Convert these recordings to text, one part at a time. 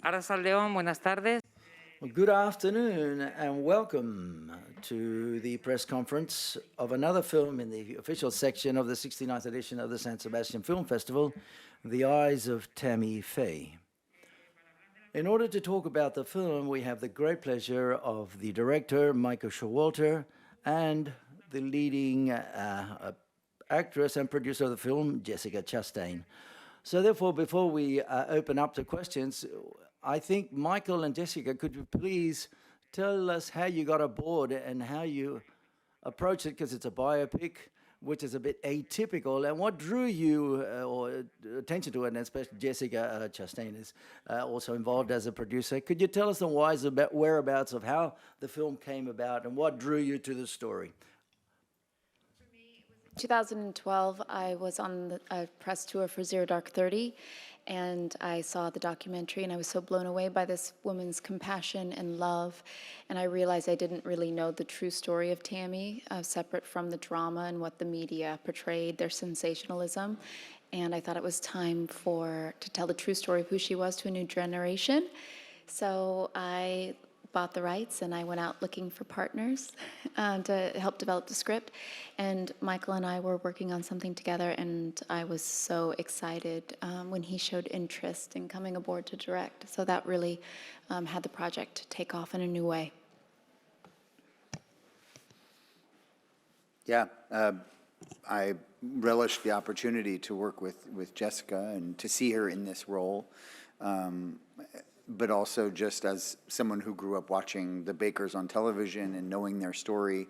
Arrasaldón, buenas tardes. Well, good afternoon and welcome to the press conference of another film in the official section of the 69th edition of the San Sebastian Film Festival, The Eyes of Tammy Faye. In order to talk about the film, we have the great pleasure of the director, Michael Showalter, and the leading actress and producer of the film, Jessica Chastain. So therefore, before we open up to questions, I think Michael and Jessica, could you please tell us how you got aboard and how you approached it, because it's a biopic, which is a bit atypical, and what drew you or attention to it, and especially Jessica Chastain is also involved as a producer. Could you tell us the whereabouts of how the film came about and what drew you to the story? 2012, I was on a press tour for Zero Dark 30, and I saw the documentary, and I was so blown away by this woman's compassion and love, and I realized I didn't really know the true story of Tammy, separate from the drama and what the media portrayed, their sensationalism, and I thought it was time to tell the true story of who she was to a new generation. So I bought the rights and I went out looking for partners to help develop the script. And Michael and I were working on something together, and I was so excited when he showed interest in coming aboard to direct. So that really had the project take off in a new way. Yeah, I relished the opportunity to work with Jessica and to see her in this role. But also just as someone who grew up watching the Bakers on television and knowing their story,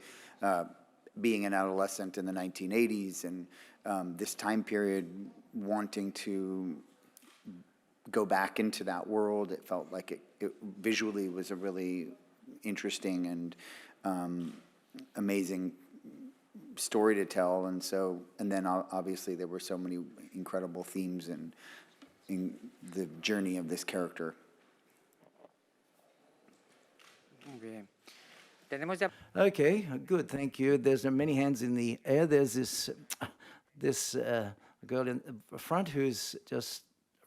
being an adolescent in the 1980s and this time period, wanting to go back into that world, it felt like it visually was a really interesting and amazing story to tell. And then obviously there were so many incredible themes in the journey of this character. Okay, good, thank you. There's many hands in the air. There's this girl in the front who's just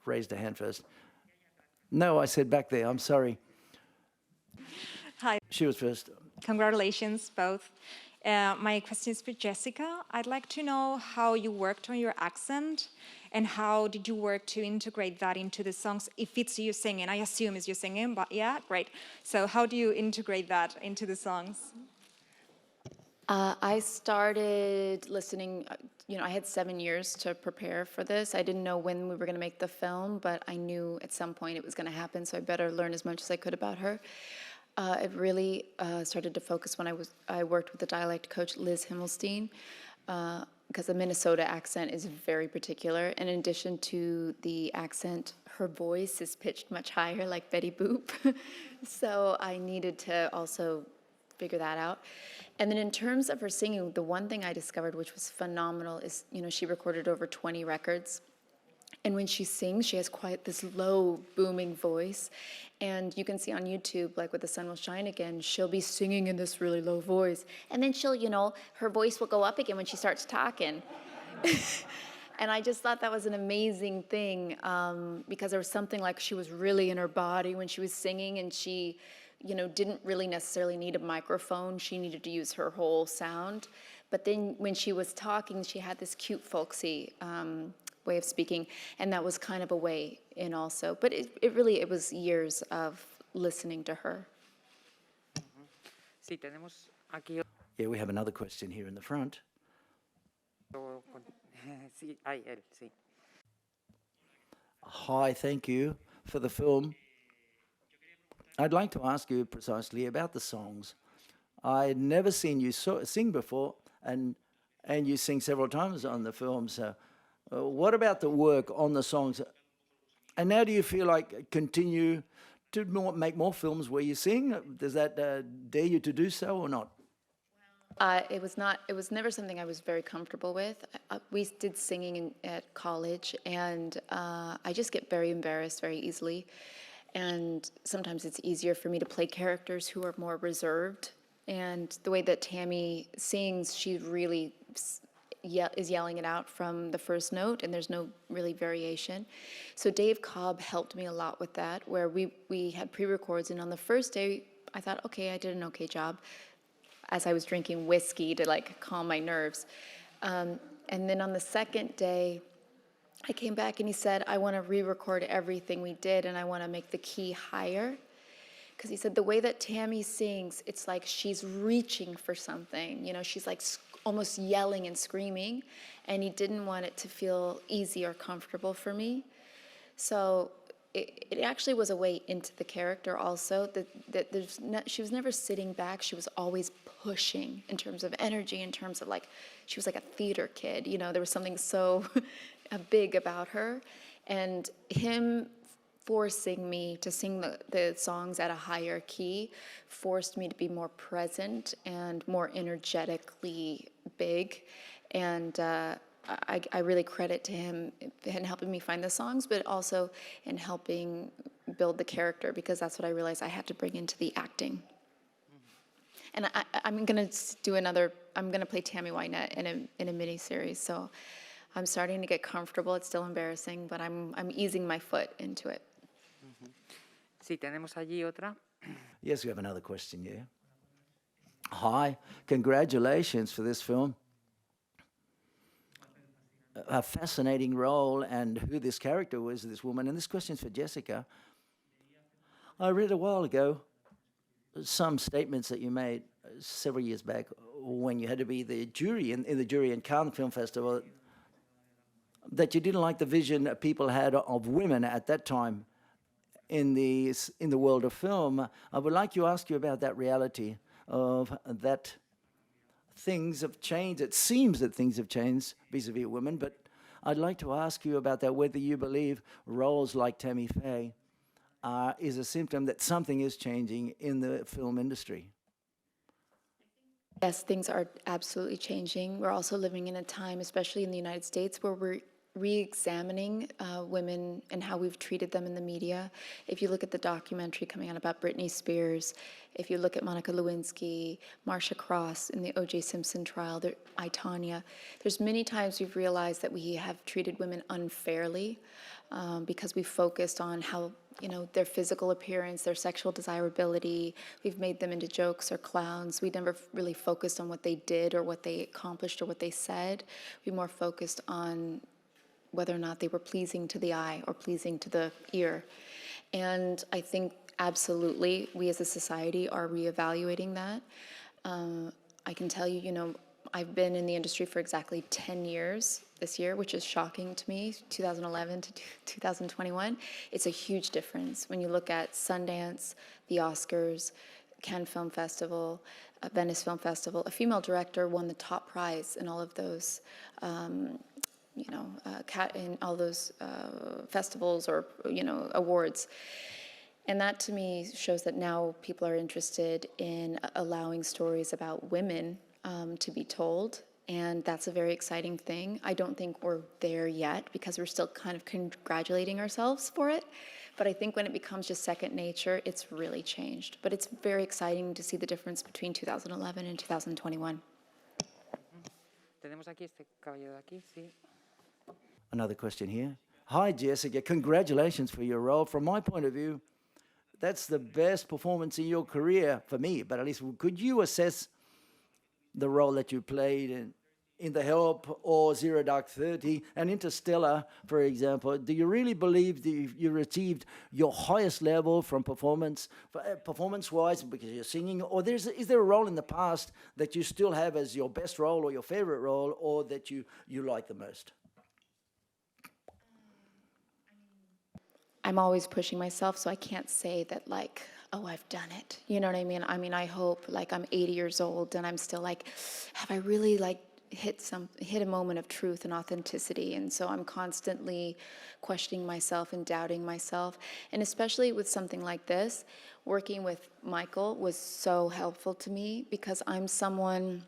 raised a hand first. No, I said back there, I'm sorry. Hi. She was first. Congratulations, both. My question is for Jessica. I'd like to know how you worked on your accent and how did you work to integrate that into the songs, if it's you singing. I assume it's you singing, but yeah, great. So how do you integrate that into the songs? I started listening, I had 7 years to prepare for this. I didn't know when we were going to make the film, but I knew at some point it was going to happen, so I better learn as much as I could about her. It really started to focus when I worked with the dialect coach, Liz Himmelstein, because the Minnesota accent is very particular. And in addition to the accent, her voice is pitched much higher, like Betty Boop. So I needed to also figure that out. And then in terms of her singing, the one thing I discovered, which was phenomenal, is, she recorded over 20 records. And when she sings, she has quite this low, booming voice. And you can see on YouTube, like with The Sun Will Shine Again, she'll be singing in this really low voice. And then she'll, her voice will go up again when she starts talking. And I just thought that was an amazing thing because there was something like she was really in her body when she was singing, and she, didn't really necessarily need a microphone. She needed to use her whole sound. But then when she was talking, she had this cute, folksy way of speaking, and that was kind of a way in also. But it was years of listening to her. Yeah, we have another question here in the front. Hi, thank you for the film. I'd like to ask you precisely about the songs. I'd never seen you sing before, and you sing several times on the film, so what about the work on the songs? And now do you feel like continue to make more films where you sing? Does that dare you to do so or not? It was never something I was very comfortable with. We did singing at college, and I just get very embarrassed very easily. And sometimes it's easier for me to play characters who are more reserved. And the way that Tammy sings, she really is yelling it out from the first note, and there's no really variation. So Dave Cobb helped me a lot with that, where we had pre-records, and on the first day, I thought, okay, I did an okay job, as I was drinking whiskey to like calm my nerves. And then on the second day, I came back and he said, I want to re-record everything we did, and I want to make the key higher. Because he said the way that Tammy sings, it's like she's reaching for something. You know, she's like almost yelling and screaming, and he didn't want it to feel easy or comfortable for me. So it actually was a way into the character also, that she was never sitting back. She was always pushing in terms of energy, in terms of like, she was like a theater kid. You know, there was something so big about her. And him forcing me to sing the songs at a higher key forced me to be more present and more energetically big. And I really credit to him in helping me find the songs, but also in helping build the character, because that's what I realized I had to bring into the acting. And I'm gonna play Tammy Wynette in a mini-series, so I'm starting to get comfortable. It's still embarrassing, but I'm easing my foot into it. Sí, tenemos allí otra. Yes, we have another question, yeah. Hi, congratulations for this film. A fascinating role, and who this character was, this woman. And this question's for Jessica. I read a while ago some statements that you made several years back when you had to be the jury in the jury in Cannes Film Festival, that you didn't like the vision that people had of women at that time in the world of film. I would like to ask you about that reality of that things have changed. It seems that things have changed vis-a-vis women, but I'd like to ask you about that, whether you believe roles like Tammy Faye is a symptom that something is changing in the film industry. Yes, things are absolutely changing. We're also living in a time, especially in the United States, where we're re-examining women and how we've treated them in the media. If you look at the documentary coming out about Britney Spears, if you look at Monica Lewinsky, Marcia Cross in the O.J. Simpson trial, I, Tonya, there's many times we've realized that we have treated women unfairly because we focused on how, you know, their physical appearance, their sexual desirability. We've made them into jokes or clowns. We never really focused on what they did or what they accomplished or what they said. We more focused on whether or not they were pleasing to the eye or pleasing to the ear. And I think absolutely we as a society are reevaluating that. I can tell you, you know, I've been in the industry for exactly 10 years this year, which is shocking to me, 2011 to 2021. It's a huge difference when you look at Sundance, the Oscars, Cannes Film Festival, Venice Film Festival. A female director won the top prize in all of those in all those festivals or, you know, awards. And that to me shows that now people are interested in allowing stories about women to be told. And that's a very exciting thing. I don't think we're there yet because we're still kind of congratulating ourselves for it. But I think when it becomes just second nature, it's really changed. But it's very exciting to see the difference between 2011 and 2021. Tenemos aquí este caballero de aquí, sí. Another question here. Hi, Jessica. Congratulations for your role. From my point of view, that's the best performance in your career for me, but at least could you assess the role that you played in The Help or Zero Dark 30 and Interstellar, for example? Do you really believe that you achieved your highest level from performance-wise because you're singing? Or is there a role in the past that you still have as your best role or your favorite role, or that you like the most? I'm always pushing myself, so I can't say that, like, oh, I've done it. You know what I mean? I mean, I hope, like, I'm 80 years old and I'm still like, have I really, like, hit a moment of truth and authenticity? And so I'm constantly questioning myself and doubting myself. And especially with something like this, working with Michael was so helpful to me because I'm someone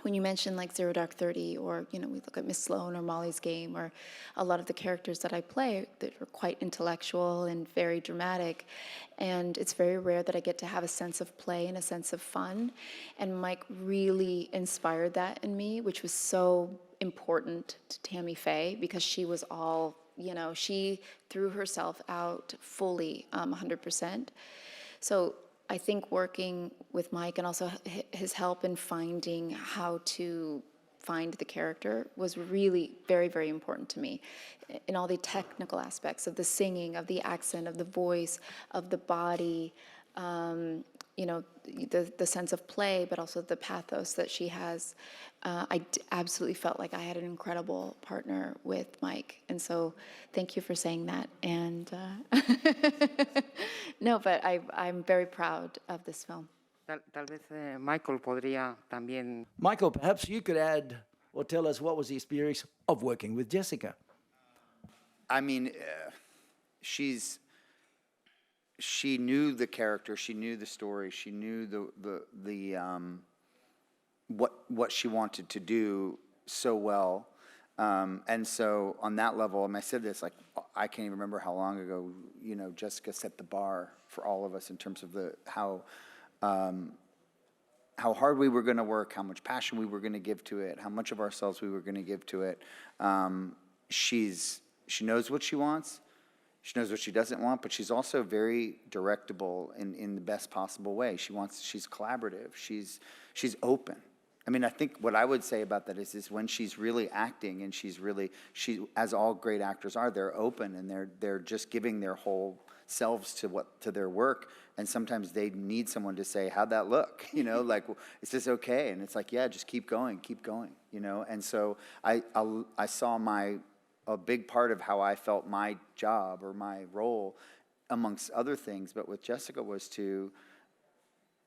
when you mention like Zero Dark 30, or, we look at Miss Sloane or Molly's Game, or a lot of the characters that I play that are quite intellectual and very dramatic. And it's very rare that I get to have a sense of play and a sense of fun. And Mike really inspired that in me, which was so important to Tammy Faye, because she was all, she threw herself out fully, 100%. So I think working with Mike and also his help in finding how to find the character was really very, very important to me in all the technical aspects of the singing, of the accent, of the voice, of the body, the sense of play, but also the pathos that she has. Absolutely felt like I had an incredible partner with Mike. And so thank you for saying that. And no, but I'm very proud of this film. Tal vez Michael podría también. Michael, perhaps you could add or tell us what was the experience of working with Jessica. I mean, she knew the character, she knew the story, she knew what she wanted to do so well, and so on that level, and I said this, like, I can't even remember how long ago, Jessica set the bar for all of us in terms of how hard we were going to work, how much passion we were going to give to it, how much of ourselves we were going to give to it. She knows what she wants. She knows what she doesn't want, but she's also very directable in the best possible way. She's collaborative. She's open. I mean, I think what I would say about that is when she's really acting, and she, as all great actors are, they're open, and they're just giving their whole selves to their work. And sometimes they need someone to say, how'd that look? Like, is this okay? And it's like, yeah, just keep going. And so I saw a big part of how I felt my job or my role, amongst other things, but with Jessica, was to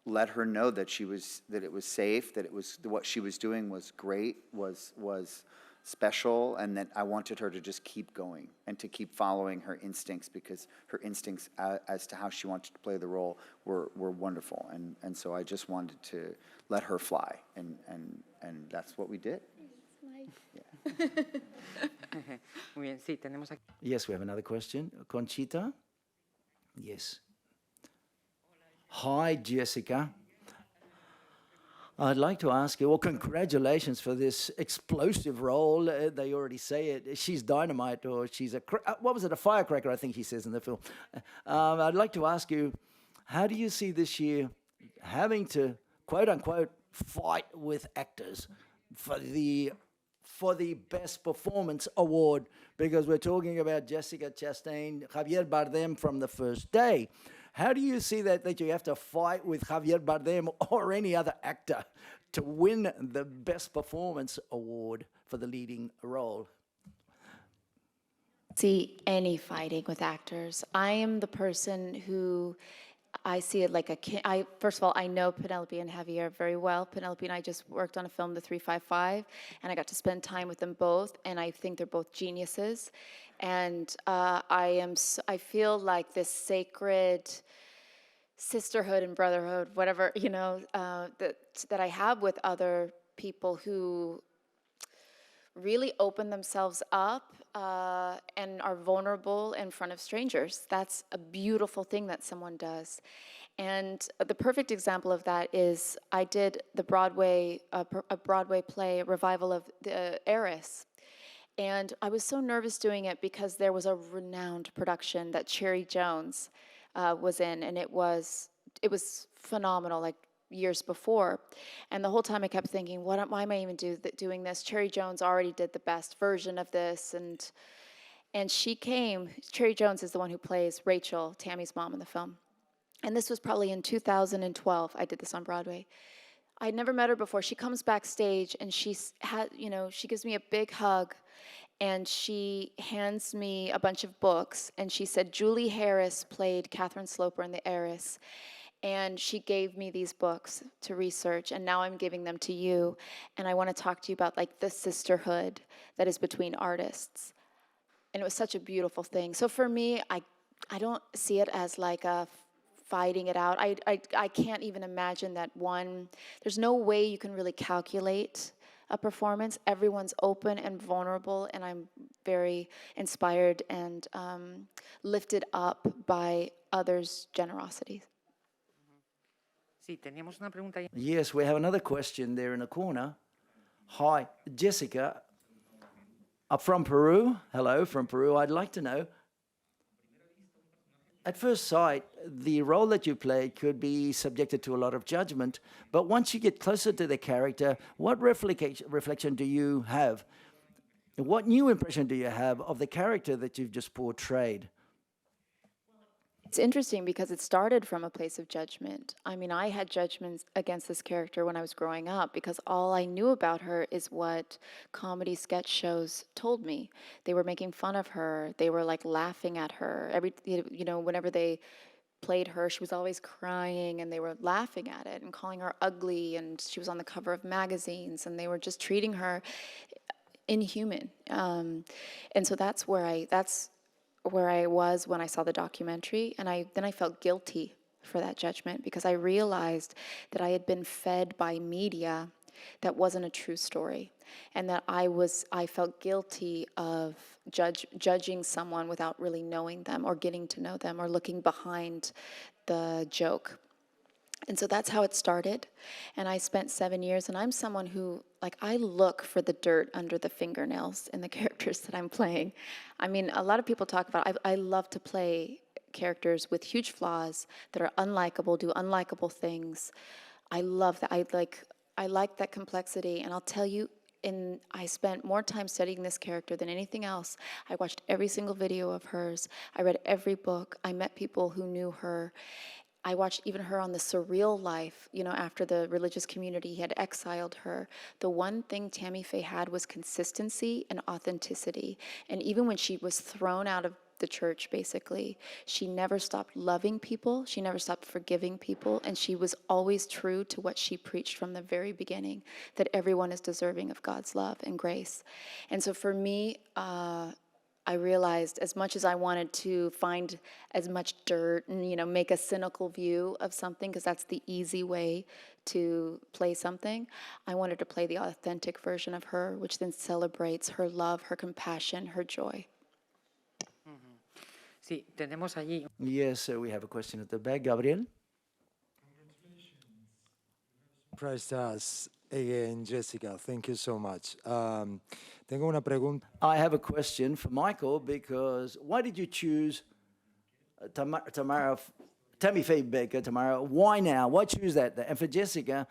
let her know that it was safe, that what she was doing was great, was special, and that I wanted her to just keep going and to keep following her instincts, because her instincts as to how she wanted to play the role were wonderful, and so I just wanted to let her fly, and that's what we did. Yeah. Muy bien, sí, tenemos aquí. Yes, we have another question. Conchita? Yes. Hi, Jessica. I'd like to ask you, well, congratulations for this explosive role. They already say it. She's dynamite, or she's a firecracker, I think he says in the film. I'd like to ask you, how do you see this year having to, quote unquote, fight with actors for the Best Performance Award? Because we're talking about Jessica Chastain, Javier Bardem from the first day. How do you see that you have to fight with Javier Bardem or any other actor to win the Best Performance Award for the leading role? See any fighting with actors. I am the person who, I see it like first of all, I know Penelope and Javier very well. Penelope and I just worked on a film, The 355, and I got to spend time with them both, and I think they're both geniuses. And I feel like this sacred sisterhood and brotherhood, whatever, that I have with other people who really open themselves up and are vulnerable in front of strangers. That's a beautiful thing that someone does. And the perfect example of that is I did the Broadway play, a revival of The Heiress. And I was so nervous doing it because there was a renowned production that Cherry Jones was in, and it was phenomenal, like years before. And the whole time I kept thinking, why am I even doing this? Cherry Jones already did the best version of this, and she came. Cherry Jones is the one who plays Rachel, Tammy's mom in the film. And this was probably in 2012. I did this on Broadway. I'd never met her before. She comes backstage and she gives me a big hug, and she hands me a bunch of books, and she said, Julie Harris played Catherine Sloper in The Heiress, and she gave me these books to research, and now I'm giving them to you, and I want to talk to you about like the sisterhood that is between artists. And it was such a beautiful thing. So for me, I don't see it as like a fighting it out. I can't even imagine that there's no way you can really calculate a performance. Everyone's open and vulnerable, and I'm very inspired and lifted up by others' generosity. Sí, teníamos una pregunta. Yes, we have another question there in the corner. Hi, Jessica, from Peru. Hello, from Peru. I'd like to know, at first sight, the role that you play could be subjected to a lot of judgment, but once you get closer to the character, what reflection do you have? What new impression do you have of the character that you've just portrayed? It's interesting because it started from a place of judgment. I mean, I had judgments against this character when I was growing up because all I knew about her is what comedy sketch shows told me. They were making fun of her. They were like laughing at her. Whenever they played her, she was always crying and they were laughing at it and calling her ugly, and she was on the cover of magazines and they were just treating her inhuman. And so that's where I was when I saw the documentary, and then I felt guilty for that judgment because I realized that I had been fed by media that wasn't a true story, and that I felt guilty of judging someone without really knowing them or getting to know them or looking behind the joke. And so that's how it started. And I spent 7 years, and I'm someone who, I look for the dirt under the fingernails in the characters that I'm playing. I mean, a lot of people talk about, I love to play characters with huge flaws that are unlikable, do unlikable things. I love that. I like that complexity. And I'll tell you, I spent more time studying this character than anything else. I watched every single video of hers. I read every book. I met people who knew her. I watched even her on the surreal life, after the religious community had exiled her. The one thing Tammy Faye had was consistency and authenticity. And even when she was thrown out of the church, basically, she never stopped loving people. She never stopped forgiving people. And she was always true to what she preached from the very beginning, that everyone is deserving of God's love and grace. And so for me, I realized as much as I wanted to find as much dirt and, make a cynical view of something, because that's the easy way to play something, I wanted to play the authentic version of her, which then celebrates her love, her compassion, her joy. Sí, tenemos allí. Yes, we have a question at the back. Gabriel? Surprised us again, Jessica. Thank you so much. Tengo una pregunta. I have a question for Michael, because why did you choose Tammy Faye Baker, Tamara? Why now? Why choose that? And for Jessica,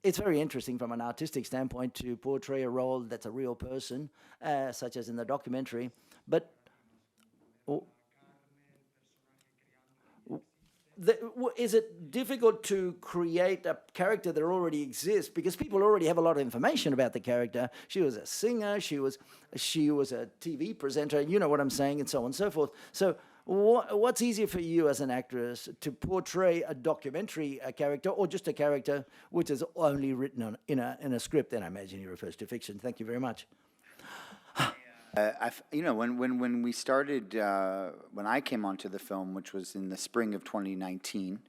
it's very interesting from an artistic standpoint to portray a role that's a real person, such as in the documentary. But is it difficult to create a character that already exists, because people already have a lot of information about the character? She was a singer, she was a TV presenter, you know what I'm saying, and so on and so forth. So what's easier for you as an actress, to portray a documentary character, or just a character which is only written in a script? And I imagine he refers to fiction. Thank you very much. When we started, when I came onto the film, which was in the spring of 2019,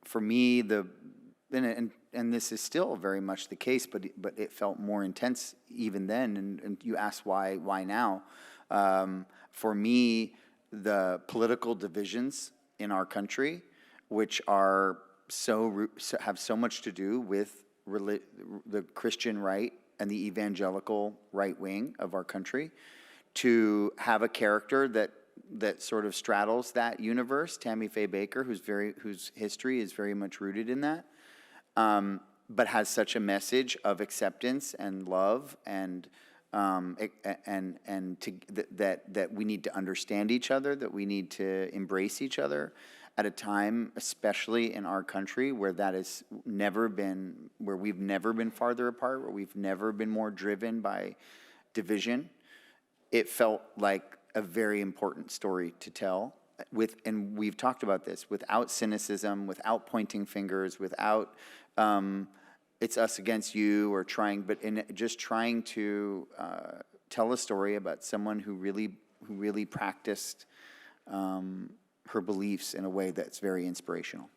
for me, and this is still very much the case, but it felt more intense even then. And you asked why now? For me, the political divisions in our country, which are have so much to do with the Christian right and the evangelical right wing of our country, to have a character that sort of straddles that universe, Tammy Faye Baker, whose history is very much rooted in that, but has such a message of acceptance and love and that we need to understand each other, that we need to embrace each other at a time, especially in our country, where we've never been farther apart, where we've never been more driven by division. It felt like a very important story to tell, and we've talked about this, without cynicism, without pointing fingers, without it's us against you, or just trying to tell a story about someone who really really practiced her beliefs in a way that's very inspirational.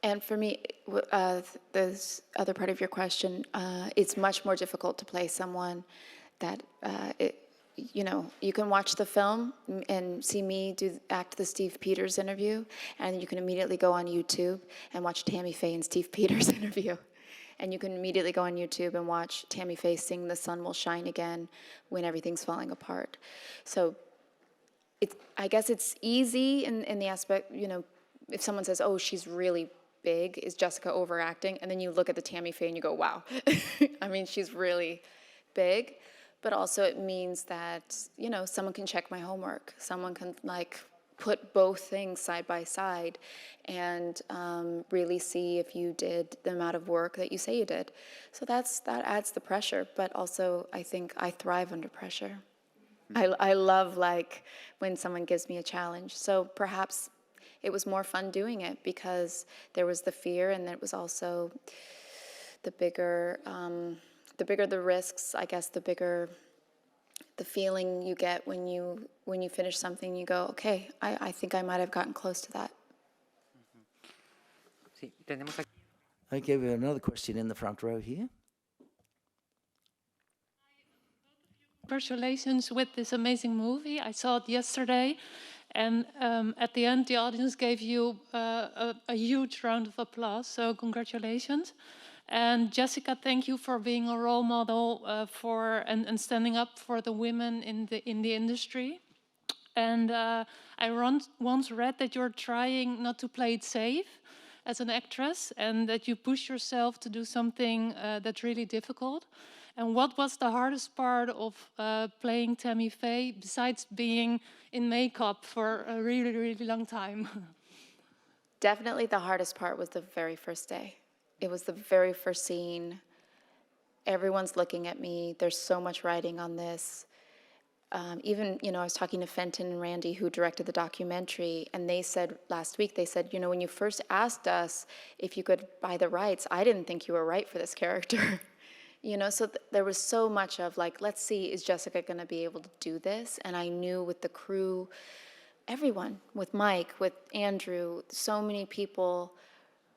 And for me, this other part of your question, it's much more difficult to play someone that, you can watch the film and see me act the Steve Peters interview, and you can immediately go on YouTube and watch Tammy Faye and Steve Peters interview. And you can immediately go on YouTube and watch Tammy Faye sing The Sun Will Shine Again when everything's falling apart. So I guess it's easy in the aspect, if someone says, oh, she's really big, is Jessica overacting? And then you look at the Tammy Faye and you go, wow. I mean, she's really big. But also it means that, someone can check my homework. Someone can put both things side by side and really see if you did the amount of work that you say you did. So that adds the pressure, but also I think I thrive under pressure. I love when someone gives me a challenge. So perhaps it was more fun doing it because there was the fear, and it was also the bigger the risks, I guess, the bigger the feeling you get when you finish something. You go, okay, I think I might have gotten close to that. Sí, tenemos aquí. Okay, we have another question in the front row here. Congratulations with this amazing movie. I saw it yesterday, and at the end, the audience gave you a huge round of applause. So congratulations. And Jessica, thank you for being a role model and standing up for the women in the industry. And I once read that you're trying not to play it safe as an actress, and that you push yourself to do something that's really difficult. And what was the hardest part of playing Tammy Faye, besides being in makeup for a really, really long time? Definitely the hardest part was the very first day. It was the very first scene. Everyone's looking at me. There's so much writing on this. Even, I was talking to Fenton and Randy, who directed the documentary, and they said last week, when you first asked us if you could buy the rights, I didn't think you were right for this character. So there was so much of let's see, is Jessica going to be able to do this? And I knew with the crew, everyone, with Mike, with Andrew, so many people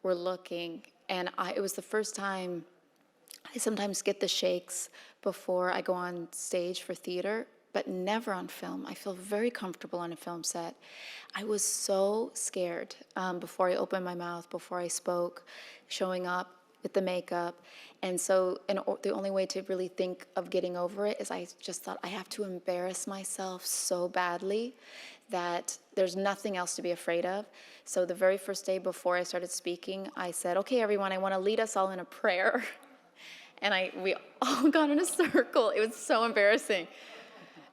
were looking. And it was the first time. I sometimes get the shakes before I go on stage for theater, but never on film. I feel very comfortable on a film set. I was so scared before I opened my mouth, before I spoke, showing up with the makeup. And so the only way to really think of getting over it is I just thought I have to embarrass myself so badly that there's nothing else to be afraid of. So the very first day before I started speaking, I said, okay, everyone, I want to lead us all in a prayer. And we all got in a circle. It was so embarrassing.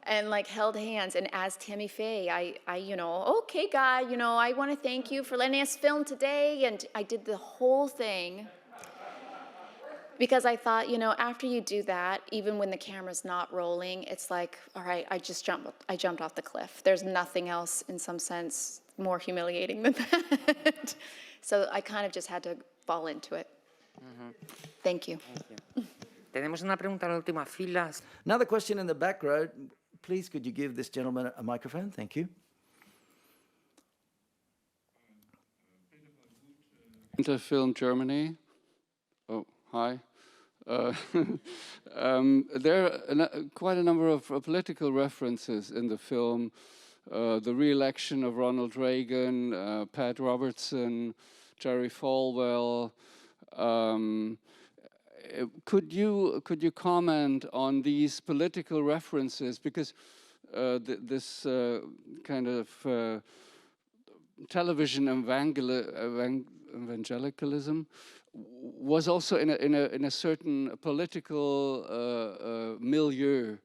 And held hands. And as Tammy Faye, okay, God, I want to thank you for letting us film today. And I did the whole thing. Because I thought, after you do that, even when the camera's not rolling, it's all right, I jumped off the cliff. There's nothing else, in some sense, more humiliating than that. So I kind of just had to fall into it. Thank you. Tenemos una pregunta en la última fila. Another question in the back row. Please, could you give this gentleman a microphone? Thank you. Film Germany. Oh, hi. There are quite a number of political references in the film. The re-election of Ronald Reagan, Pat Robertson, Jerry Falwell. Could you comment on these political references? Because this kind of television evangelicalism was also in a certain political milieu.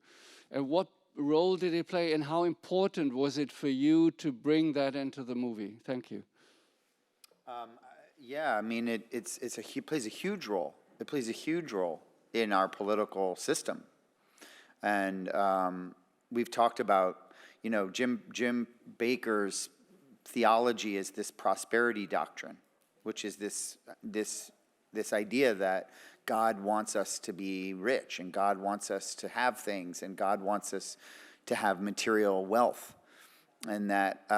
And what role did it play, and how important was it for you to bring that into the movie? Thank you. Yeah, I mean, it plays a huge role. It plays a huge role in our political system. And we've talked about, Jim Baker's theology is this prosperity doctrine, which is this idea that God wants us to be rich, and God wants us to have things, and God wants us to have material wealth, and that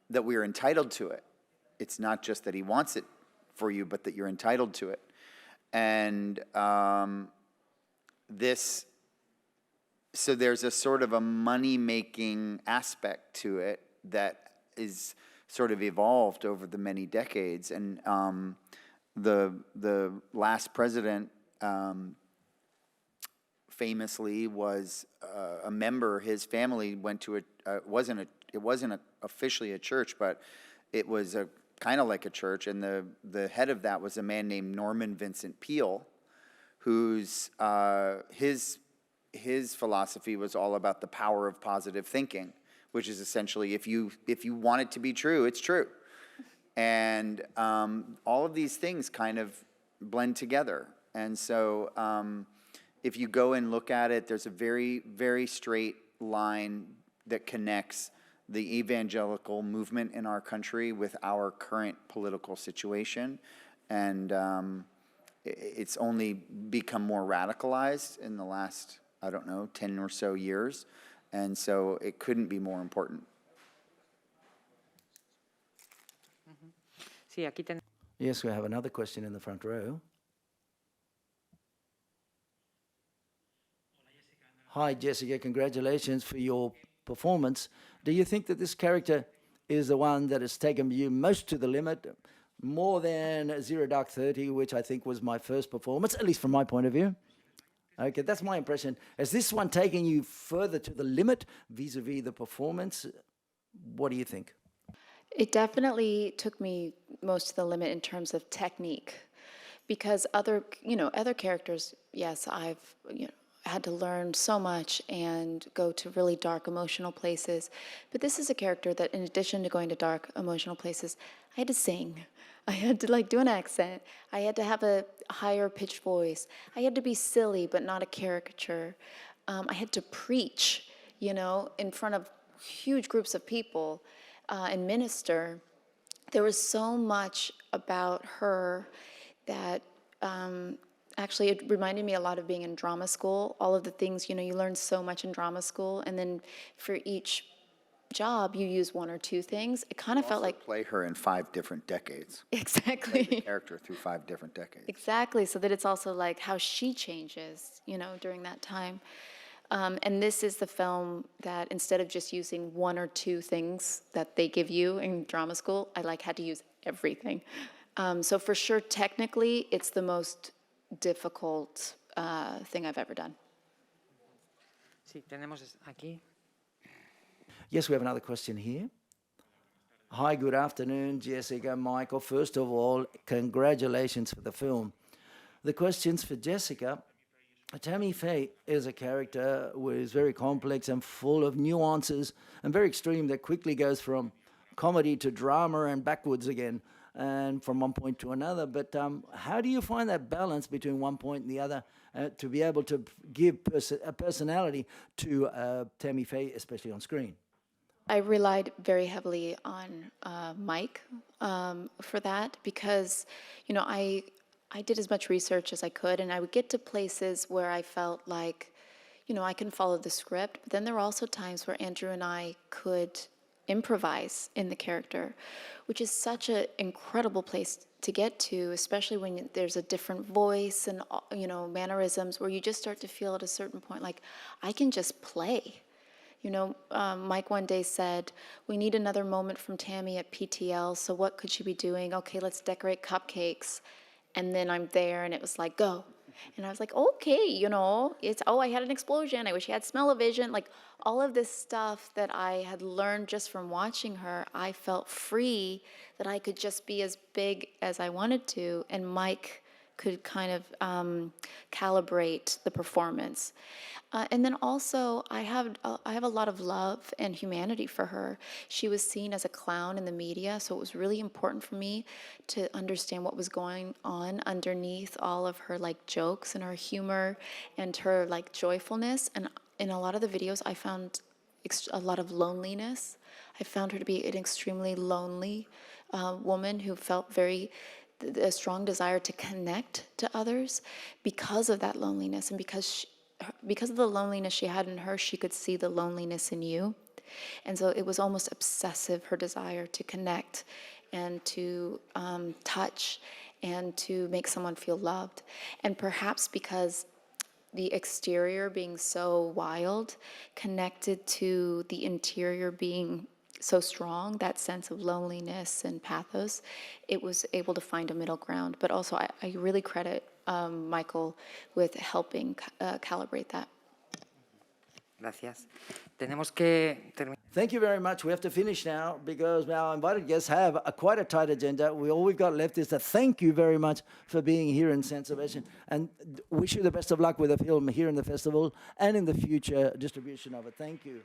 that we are entitled to it. It's not just that he wants it for you, but that you're entitled to it. And so there's a sort of a money-making aspect to it that is sort of evolved over the many decades. And the last president famously was a member. His family went to it wasn't officially a church, but it was a kind of like a church. And the head of that was a man named Norman Vincent Peale, whose his philosophy was all about the power of positive thinking, which is essentially if you want it to be true, it's true. And all of these things kind of blend together. And so if you go and look at it, there's a very, very straight line that connects the evangelical movement in our country with our current political situation. And it's only become more radicalized in the last, I don't know, 10 or so years. And so it couldn't be more important. Sí, aquí tenemos. Yes, we have another question in the front row. Hi, Jessica. Congratulations for your performance. Do you think that this character is the one that has taken you most to the limit, more than Zero Dark 30, which I think was my first performance, at least from my point of view? Okay, that's my impression. Has this one taken you further to the limit vis-a-vis the performance? What do you think? It definitely took me most to the limit in terms of technique, because other characters, yes, I've had to learn so much and go to really dark emotional places. But this is a character that, in addition to going to dark emotional places, I had to sing. I had to do an accent. I had to have a higher pitched voice. I had to be silly, but not a caricature. I had to preach, in front of huge groups of people and minister. There was so much about her that actually it reminded me a lot of being in drama school. All of the things, you learn so much in drama school, and then for each job you use one or two things. It kind of felt like Play her in 5 different decades. Exactly. Play the character through 5 different decades. Exactly, so that it's also like how she changes, during that time. And this is the film that, instead of just using one or two things that they give you in drama school, I had to use everything. So for sure, technically, it's the most difficult thing I've ever done. Sí, tenemos aquí. Yes, we have another question here. Hi, good afternoon, Jessica, Michael. First of all, congratulations for the film. The question's for Jessica. Tammy Faye is a character who is very complex and full of nuances and very extreme, that quickly goes from comedy to drama and backwards again, and from one point to another. But how do you find that balance between one point and the other to be able to give a personality to Tammy Faye, especially on screen? I relied very heavily on Mike for that, because, I did as much research as I could, and I would get to places where I felt like, I can follow the script. But then there were also times where Andrew and I could improvise in the character, which is such an incredible place to get to, especially when there's a different voice and, mannerisms, where you just start to feel at a certain point like, I can just play. Mike one day said, we need another moment from Tammy at PTL, so what could she be doing? Okay, let's decorate cupcakes. And then I'm there, and it was like, go. And I was like, okay, it's, I had an explosion. I wish I had smell-o-vision. All of this stuff that I had learned just from watching her, I felt free that I could just be as big as I wanted to. And Mike could kind of calibrate the performance. And then also, I have a lot of love and humanity for her. She was seen as a clown in the media, so it was really important for me to understand what was going on underneath all of her jokes and her humor and her joyfulness. And in a lot of the videos, I found a lot of loneliness. I found her to be an extremely lonely woman who felt very a strong desire to connect to others because of that loneliness, and because of the loneliness she had in her, she could see the loneliness in you. And so it was almost obsessive, her desire to connect and to touch and to make someone feel loved. And perhaps because the exterior being so wild connected to the interior being so strong, that sense of loneliness and pathos, it was able to find a middle ground. But also, I really credit Michael with helping calibrate that. Gracias. Tenemos que terminar. Thank you very much. We have to finish now because our invited guests have quite a tight agenda. All we've got left is to thank you very much for being here in San Sebastian and wish you the best of luck with the film here in the festival and in the future distribution of it. Thank you.